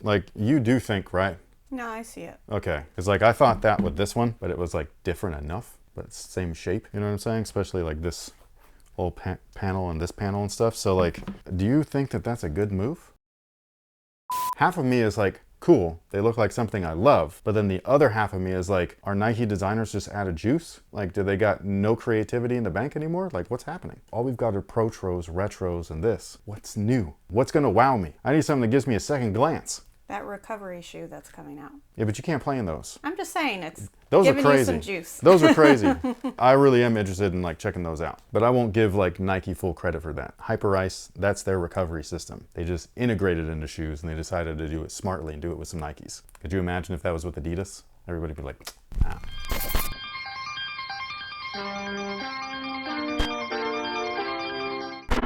Like, you do think, right? No, I see it. Okay, because like I thought that with this one, but it was like different enough, but it's the same shape, you know what I'm saying? Especially like this whole panel and this panel and stuff. So like, do you think that that's a good move? Half of me is like, cool, they look like something I love. But then the other half of me is like, are Nike designers just out of juice? Like, do they got no creativity in the bank anymore? Like, what's happening? All we've got are protros, retros, and this. What's new? What's gonna wow me? I need something that gives me a second glance. That recovery shoe that's coming out. Yeah, but you can't play in those. I'm just saying, it's Those are giving crazy. you some juice. Those are crazy. I really am interested in like checking those out. But I won't give like Nike full credit for that. Hyper Ice, that's their recovery system. They just integrated into shoes and they decided to do it smartly and do it with some Nikes. Could you imagine if that was with Adidas? Everybody would be like, ah.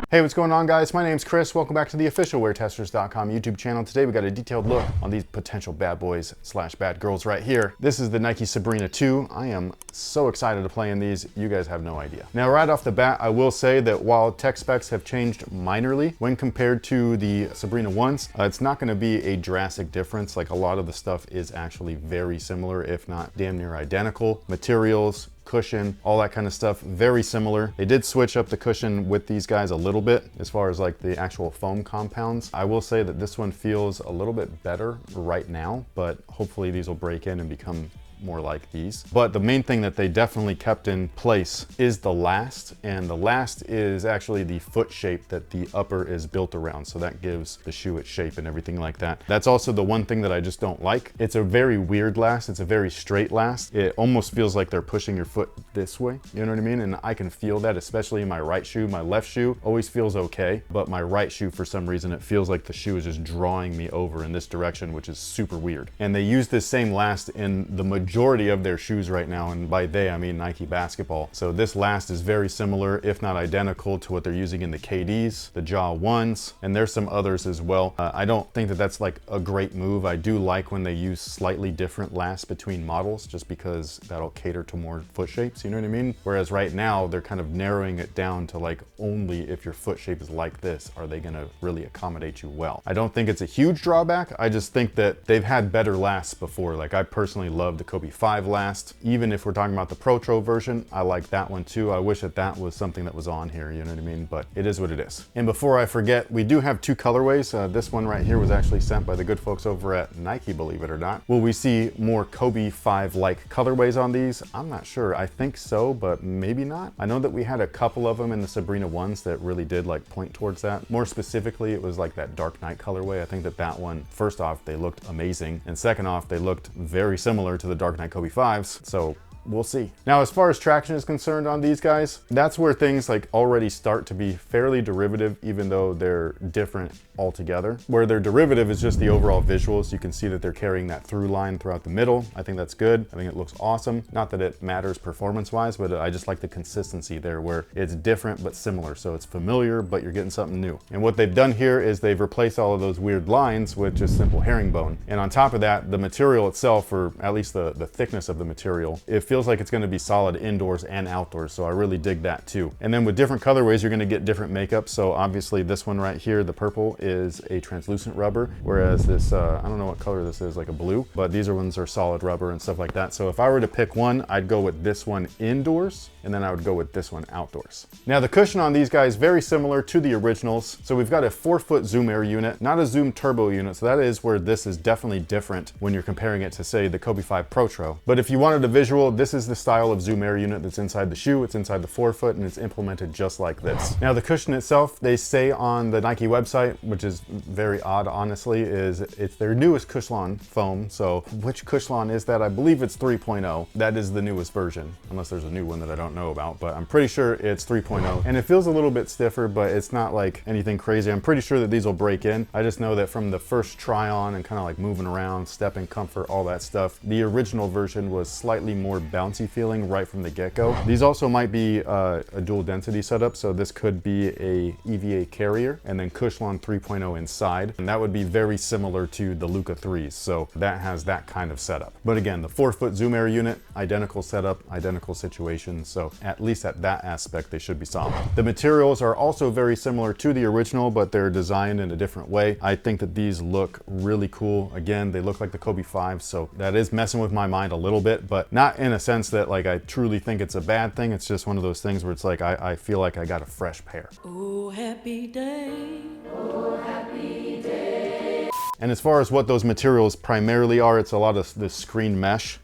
Hey, what's going on, guys? My name's Chris. Welcome back to the official WearTesters.com YouTube channel. Today we got a detailed look on these potential bad boys / bad girls right here. This is the Nike Sabrina 2. I am so excited to play in these. You guys have no idea. Now, right off the bat, I will say that while tech specs have changed minorly when compared to the Sabrina 1s, it's not going to be a drastic difference. Like, a lot of the stuff is actually very similar, if not damn near identical. Materials, cushion, all that kind of stuff, very similar. They did switch up the cushion with these guys a little bit as far as like the actual foam compounds. I will say that this one feels a little bit better right now, but hopefully these will break in and become more like these. But the main thing that they definitely kept in place is the last, and the last is actually the foot shape that the upper is built around. So that gives the shoe its shape and everything like that. That's also the one thing that I just don't like. It's a very weird last. It's a very straight last. It almost feels like they're pushing your foot this way. You know what I mean? And I can feel that, especially in my right shoe. My left shoe always feels okay, but my right shoe, for some reason, it feels like the shoe is just drawing me over in this direction, which is super weird. And they use this same last in the majority of their shoes right now, and by they I mean Nike basketball. So this last is very similar, if not identical, to what they're using in the KDs, the Jaw 1s, and there's some others as well. I don't think that that's like a great move. I do like when they use slightly different lasts between models, just because that'll cater to more foot shapes, you know what I mean? Whereas right now they're kind of narrowing it down to like, only if your foot shape is like this are they gonna really accommodate you well. I don't think it's a huge drawback. I just think that they've had better lasts before. Like, I personally love the Kobe 5 last. Even if we're talking about the Protro version, I like that one too. I wish that that was something that was on here, you know what I mean? But it is what it is. And before I forget, we do have two colorways. This one right here was actually sent by the good folks over at Nike, believe it or not. Will we see more Kobe 5-like colorways on these? I'm not sure. I think so, but maybe not. I know that we had a couple of them in the Sabrina 1s that really did like point towards that. More specifically, it was like that Dark Knight colorway. I think that that one, first off, they looked amazing. And second off, they looked very similar to the Dark Knight Kobe 5s. So we'll see. Now, as far as traction is concerned on these guys, that's where things like already start to be fairly derivative, even though they're different altogether. Where their derivative is just the overall visuals. You can see that they're carrying that through line throughout the middle. I think that's good. I think it looks awesome. Not that it matters performance-wise, but I just like the consistency there where it's different but similar. So it's familiar, but you're getting something new. And what they've done here is they've replaced all of those weird lines with just simple herringbone. And on top of that, the material itself, or at least the thickness of the material, it feels like it's going to be solid indoors and outdoors. So I really dig that too. And then with different colorways, you're going to get different makeup. So obviously this one right here, the purple, is a translucent rubber, whereas this, I don't know what color this is, like a blue, but these ones are solid rubber and stuff like that. So if I were to pick one, I'd go with this one indoors, and then I would go with this one outdoors. Now, the cushion on these guys, very similar to the originals. So we've got a 4-foot Zoom Air unit, not a Zoom Turbo unit. So that is where this is definitely different when you're comparing it to, say, the Kobe 5 Protro. But if you wanted a visual, this is the style of Zoom Air unit that's inside the shoe. It's inside the 4-foot, and it's implemented just like this. Now, the cushion itself, they say on the Nike website, which is very odd, honestly, is it's their newest Cushlon foam. So which Cushlon is that? I believe it's 3.0. That is the newest version, unless there's a new one that I don't know about, but I'm pretty sure it's 3.0. And it feels a little bit stiffer, but it's not like anything crazy. I'm pretty sure that these will break in. I just know that from the first try on and kind of like moving around, stepping comfort, all that stuff, the original version was slightly more bouncy feeling right from the get-go. These also might be a dual density setup, so this could be a EVA carrier and then Cushlon 3.0 inside, and that would be very similar to the Luka 3s, so that has that kind of setup. But again, the 4-foot zoom air unit, identical setup, identical situation, so at least at that aspect they should be solid. The materials are also very similar to the original, but they're designed in a different way. I think that these look really cool. Again, they look like the Kobe 5, so that is messing with my mind a little bit, but not in a sense that like I truly think it's a bad thing. It's just one of those things where it's like I feel like I got a fresh pair. Oh, happy day. Oh, happy day. And as far as what those materials primarily are, it's a lot of this screen mesh.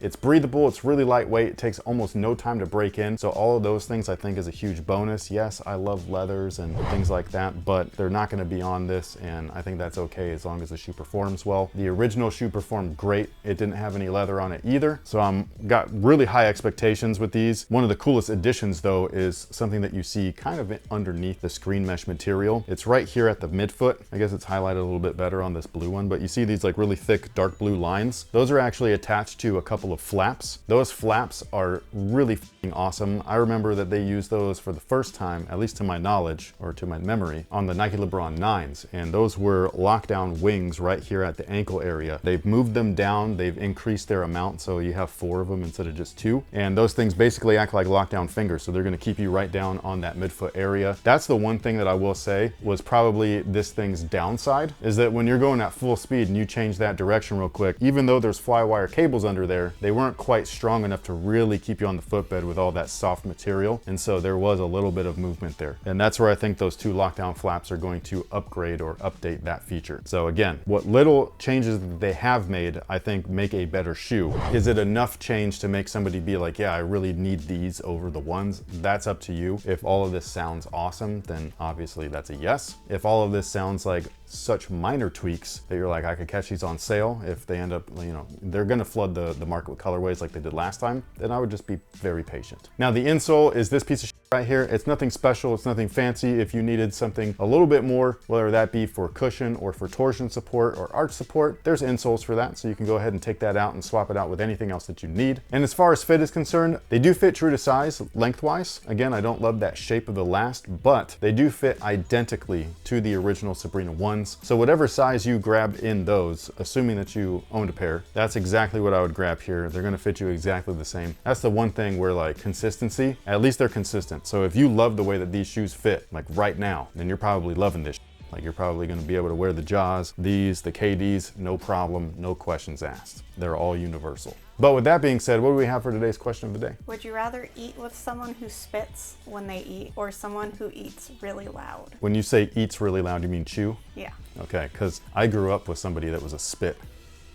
It's breathable, it's really lightweight, it takes almost no time to break in. So all of those things I think is a huge bonus. Yes, I love leathers and things like that, but they're not gonna be on this, and I think that's okay as long as the shoe performs well. The original shoe performed great. It didn't have any leather on it either. So I'm got really high expectations with these. One of the coolest additions though is something that you see kind of underneath the screen mesh material. It's right here at the midfoot. I guess it's highlighted a little bit better on this blue one, but you see these like really thick dark blue lines. Those are actually attached to a couple of flaps. Those flaps are really f***ing awesome. I remember that they used those for the first time, at least to my knowledge or to my memory, on the Nike LeBron 9s, and those were lockdown wings right here at the ankle area. They've moved them down, they've increased their amount, so you have 4 of them instead of just 2, and those things basically act like lockdown fingers, so they're going to keep you right down on that midfoot area. That's the one thing that I will say was probably this thing's downside, is that when you're going at full speed and you change that direction real quick, even though there's fly wire cables under there, they weren't quite strong enough to really keep you on the footbed with all that soft material, and so there was a little bit of movement there, and that's where I think those 2 lockdown flaps are going to upgrade or update that feature. So again, what little changes that they have made I think make a better shoe. Is it enough change to make somebody be like, yeah, I really need these over the ones? That's up to you. If all of this sounds awesome, then obviously that's a yes. If all of this sounds like such minor tweaks that you're like, I could catch these on sale, if they end up, you know, they're gonna flood the market with colorways like they did last time, then I would just be very patient. Now the insole is this piece of shit right here. It's nothing special, it's nothing fancy. If you needed something a little bit more, whether that be for cushion or for torsion support or arch support, there's insoles for that, so you can go ahead and take that out and swap it out with anything else that you need. And as far as fit is concerned, they do fit true to size lengthwise. Again, I don't love that shape of the last, but they do fit identically to the original Sabrina 1s. So whatever size you grabbed in those, assuming that you owned a pair, that's exactly what I would grab here. They're gonna fit you exactly the same. That's the one thing where like consistency, at least they're consistent. So if you love the way that these shoes fit, like right now, then you're probably loving this. Like you're probably gonna be able to wear the Jaws, these, the KDs, no problem, no questions asked. They're all universal. But with that being said, what do we have for today's question of the day? Would you rather eat with someone who spits when they eat or someone who eats really loud? When you say eats really loud, you mean chew? Yeah. Okay, because I grew up with somebody that was a spit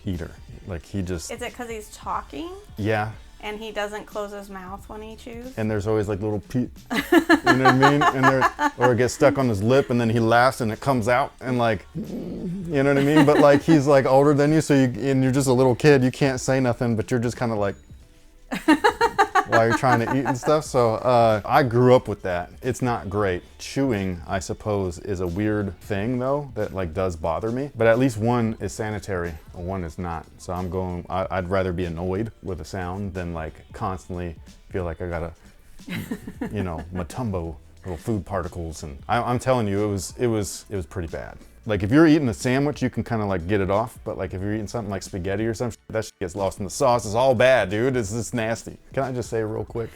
eater. Like he just... Is it because he's talking? Yeah. And he doesn't close his mouth when he chews? And there's always like little you know what I mean? And or it gets stuck on his lip and then he laughs and it comes out and like, you know what I mean? But like he's like older than you, so and you're just a little kid, you can't say nothing, but you're just kind of like while you're trying to eat and stuff. So I grew up with that. It's not great. Chewing, I suppose, is a weird thing though that like does bother me, but at least one is sanitary, one is not. So I'd rather be annoyed with a sound than like constantly feel like I gotta, you know, Matumbo little food particles. And I'm telling you, it was pretty bad. Like if you're eating a sandwich, you can kind of like get it off, but like if you're eating something like spaghetti or something, that shit gets lost in the sauce. It's all bad, dude. It's just nasty. Can I just say real quick?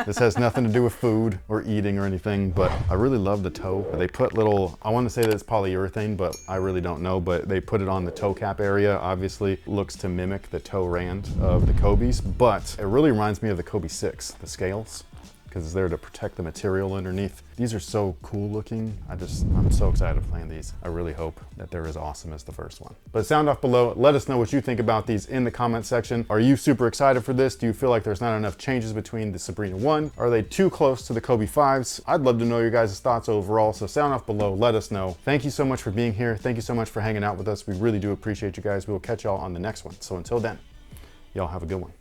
This has nothing to do with food or eating or anything, but I really love the toe. They put little, I want to say that it's polyurethane, but I really don't know, but they put it on the toe cap area. Obviously looks to mimic the toe rand of the Kobe's, but it really reminds me of the Kobe 6, the scales, because it's there to protect the material underneath. These are so cool looking. I'm so excited playing these. I really hope that they're as awesome as the first one. But sound off below. Let us know what you think about these in the comment section. Are you super excited for this? Do you feel like there's not enough changes between the Sabrina 1? Are they too close to the Kobe 5s? I'd love to know your guys' thoughts overall, so sound off below. Let us know. Thank you so much for being here. Thank you so much for hanging out with us. We really do appreciate you guys. We will catch y'all on the next one. So until then, y'all have a good one.